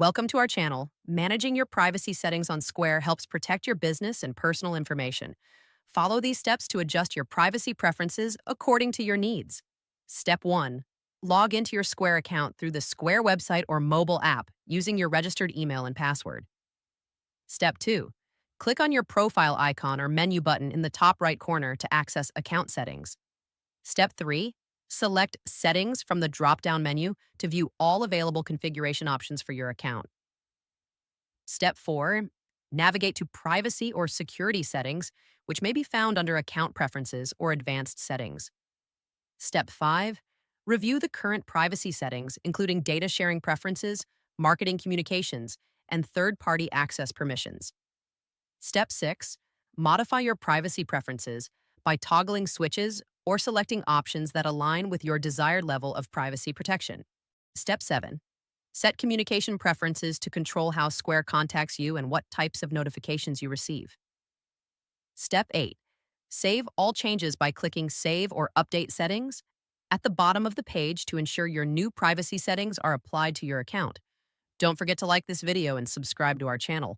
Welcome to our channel. Managing your privacy settings on Square helps protect your business and personal information. Follow these steps to adjust your privacy preferences according to your needs. Step 1. Log into your Square account through the Square website or mobile app using your registered email and password. Step 2. Click on your profile icon or menu button in the top right corner to access account settings. Step 3. Select Settings from the drop-down menu to view all available configuration options for your account. Step 4. Navigate to Privacy or Security Settings, which may be found under Account Preferences or Advanced Settings. Step 5. Review the current privacy settings, including data sharing preferences, marketing communications, and third-party access permissions. Step 6. Modify your privacy preferences by toggling switches or selecting options that align with your desired level of privacy protection. Step 7. Set communication preferences to control how Square contacts you and what types of notifications you receive. Step 8. Save all changes by clicking Save or Update Settings at the bottom of the page to ensure your new privacy settings are applied to your account. Don't forget to like this video and subscribe to our channel.